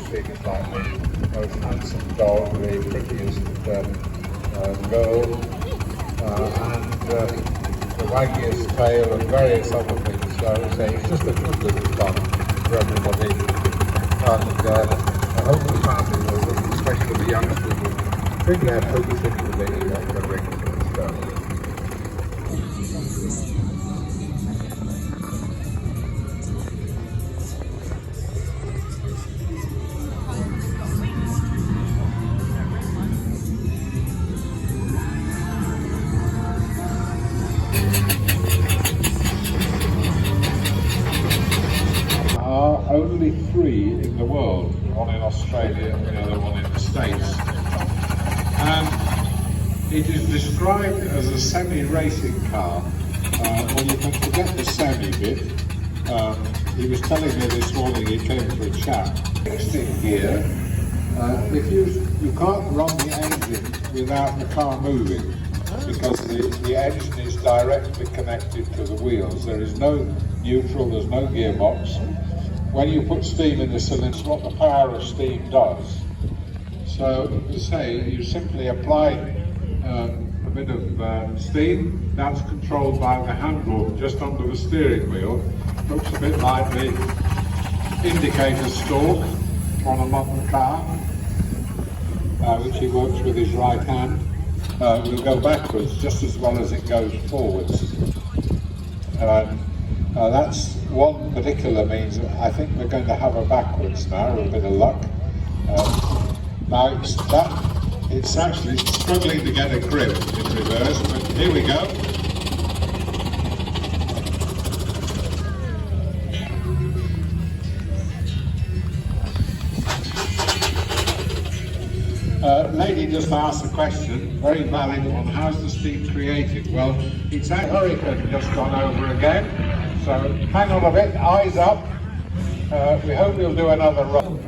Things like the most handsome dog, the prettiest girl, and the waggiest tail, and various other things. So it's just a good fun for everybody. And I hope the family will, especially the youngsters, will bring their hopes into the rings and stuff. Only 3 in the world, one in Australia and the other one in the States. And it is described as a semi-racing car. Well, you can forget the semi bit. He was telling me this morning he came for a chat. Fixed in gear, if you can't run the engine without the car moving, because the engine is directly connected to the wheels. There is no neutral, there's no gearbox. When you put steam in the cylinder, what the power of steam does. So, to say, you simply apply a bit of steam. That's controlled by the handle just under the steering wheel. Looks a bit like the indicator stalk on a modern car, which he works with his right hand. Will go backwards just as well as it goes forwards. That's one particular means. I think we're going to have a backwards now, with a bit of luck. Now it's actually struggling to get a grip in reverse, but here we go. Lady just asked a question, very valid one. How's the steam created? Well, it's a hurricane just gone over again. So hang on a bit, eyes up. We hope we'll do another run.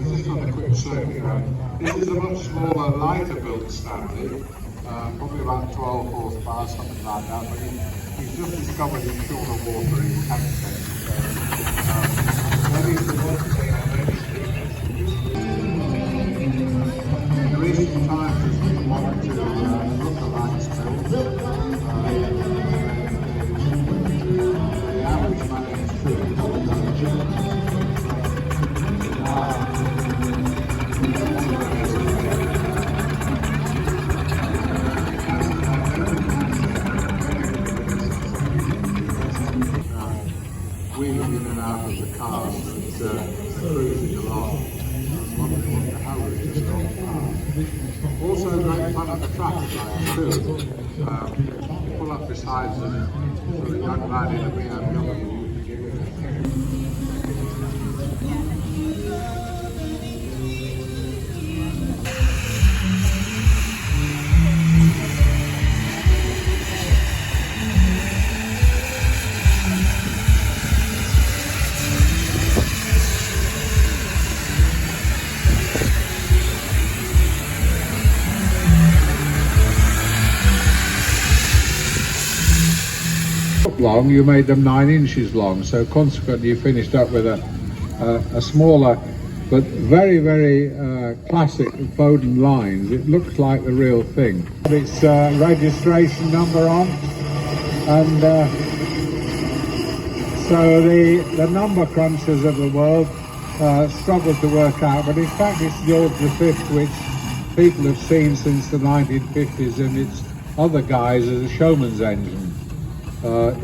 Just on a quick survey, this is a much smaller, lighter built Stanley, probably about 12 horsepower, something like that, but he's just discovered he's short of water in tank tanks. In recent times, there's been one to look alike still. The average money is 2. Weaving in and out of the cars and cruising along. Wondering what the hell is just gone past. Also great fun at the traffic lights too. Pull up beside the young lad in a BMW. foot long, you made them 9 inches long. So consequently, you finished up with a smaller, but very, very classic Bowden lines. It looks like the real thing. Its registration number on, and so the number crunchers of the world struggle to work out, but in fact it's George V, which people have seen since the 1950s in its other guise as a showman's engine.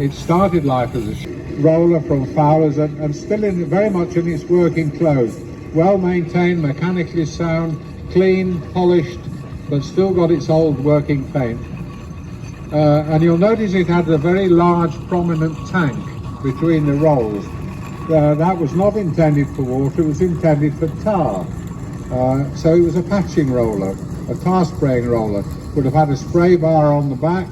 It started life as a roller from Fowler's and still very much in its working clothes. Well maintained, mechanically sound, clean, polished, but still got its old working paint. And you'll notice it had a very large prominent tank between the rolls. That was not intended for water, it was intended for tar. So it was a patching roller, a tar spraying roller. Would have had a spray bar on the back.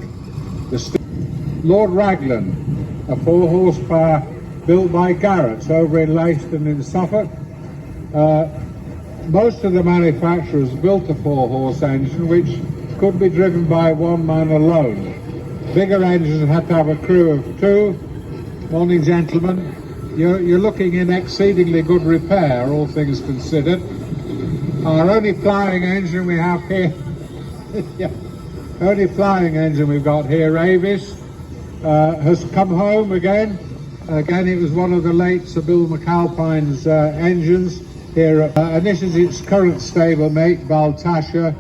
Lord Raglan, a 4 horsepower built by Garrett's over in Leiston in Suffolk. Most of the manufacturers built a 4 horse engine which could be driven by one man alone. Bigger engines had to have a crew of 2. Morning, gentlemen. You're looking in exceedingly good repair, all things considered. Our only flying engine we have here, yeah, only flying engine we've got here, Avis, has come home again. Again, it was one of the late Sir Bill McAlpine's engines here, and this is its current stablemate, Baltasha,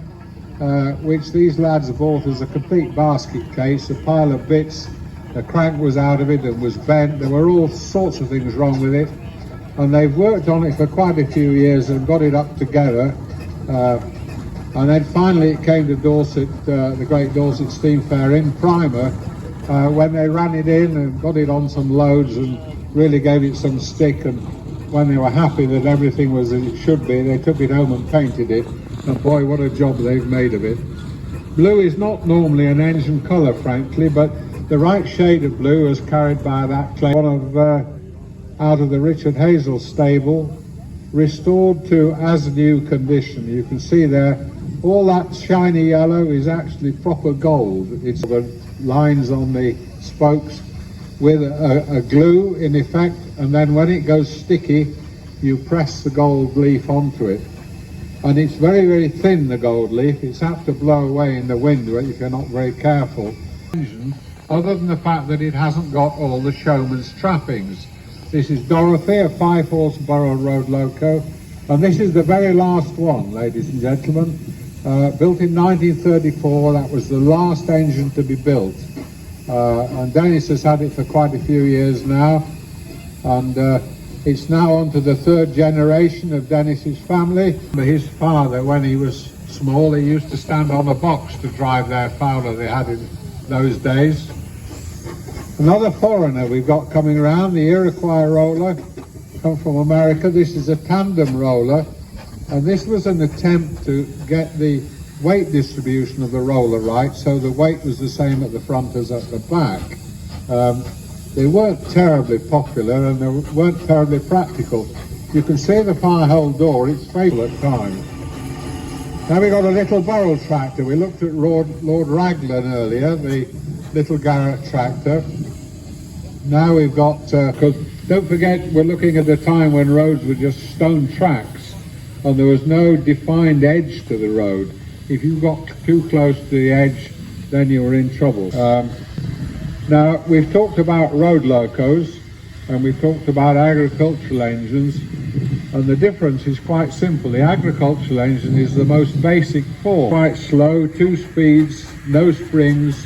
which these lads bought as a complete basket case, a pile of bits. The crank was out of it, it was bent, there were all sorts of things wrong with it, and they've worked on it for quite a few years and got it up together. And then finally it came to Dorset, the Great Dorset Steam Fair in primer, when they ran it in and got it on some loads and really gave it some stick, and when they were happy that everything was as it should be, they took it home and painted it, and boy, what a job they've made of it. Blue is not normally an engine colour, frankly, but the right shade of blue is carried by that clay. One of out of the Richard Hazel stable, restored to as new condition. You can see there, all that shiny yellow is actually proper gold. It's the lines on the spokes with a glue in effect, and then when it goes sticky, you press the gold leaf onto it. And it's very, very thin, the gold leaf. It's apt to blow away in the wind if you're not very careful. Other than the fact that it hasn't got all the showman's trappings. This is Dorothy, a 5 horse Borough Road loco, and this is the very last one, ladies and gentlemen. Built in 1934, that was the last engine to be built. And Dennis has had it for quite a few years now, and it's now on to the 3rd generation of Dennis's family. His father, when he was small, he used to stand on a box to drive their Fowler they had in those days. Another foreigner we've got coming around, the Iroquois roller, come from America. This is a tandem roller, and this was an attempt to get the weight distribution of the roller right, so the weight was the same at the front as at the back. They weren't terribly popular and they weren't terribly practical. You can see the fire hole door, it's fatal at times. Now we've got a little Burrell tractor. We looked at Lord Raglan earlier, the little Garrett tractor. Now we've got, because don't forget we're looking at a time when roads were just stone tracks and there was no defined edge to the road. If you got too close to the edge, then you were in trouble. Now we've talked about road locos and we've talked about agricultural engines, and the difference is quite simple. The agricultural engine is the most basic form. Quite slow, 2 speeds, no springs.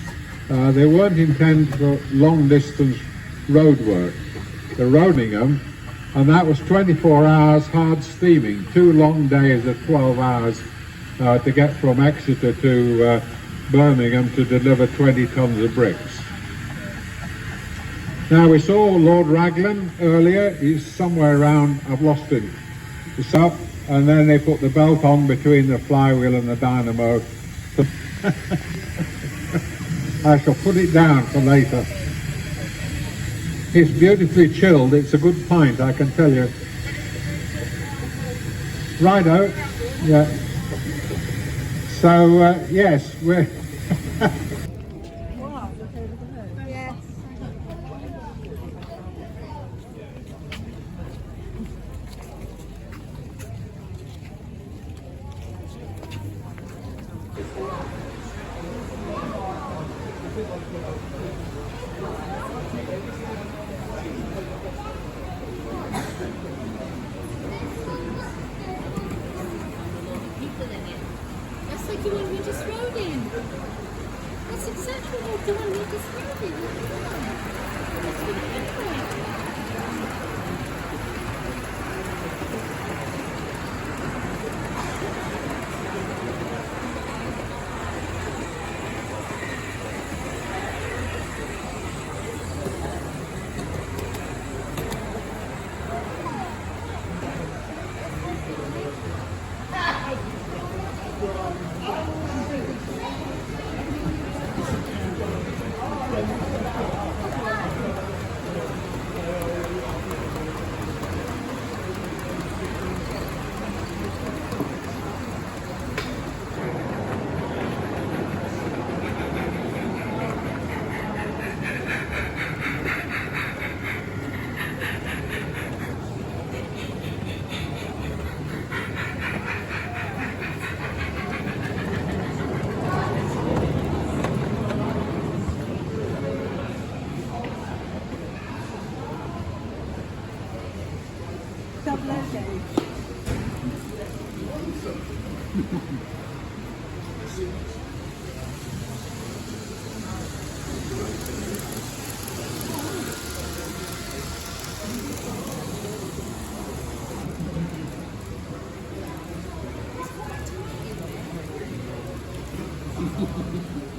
They weren't intended for long distance road work. The Roningham, and that was 24 hours hard steaming, 2 long days of 12 hours to get from Exeter to Birmingham to deliver 20 tons of bricks. Now we saw Lord Raglan earlier. He's somewhere around, I've lost him. It's up, and then they put the belt on between the flywheel and the dynamo. I shall put it down for later. It's beautifully chilled. It's a good pint, I can tell you. Righto. Yeah. So, yes, we're... That's like the one we just rode in. That's exactly like the one we just rode in. That's what it looked like. Ha ha ha.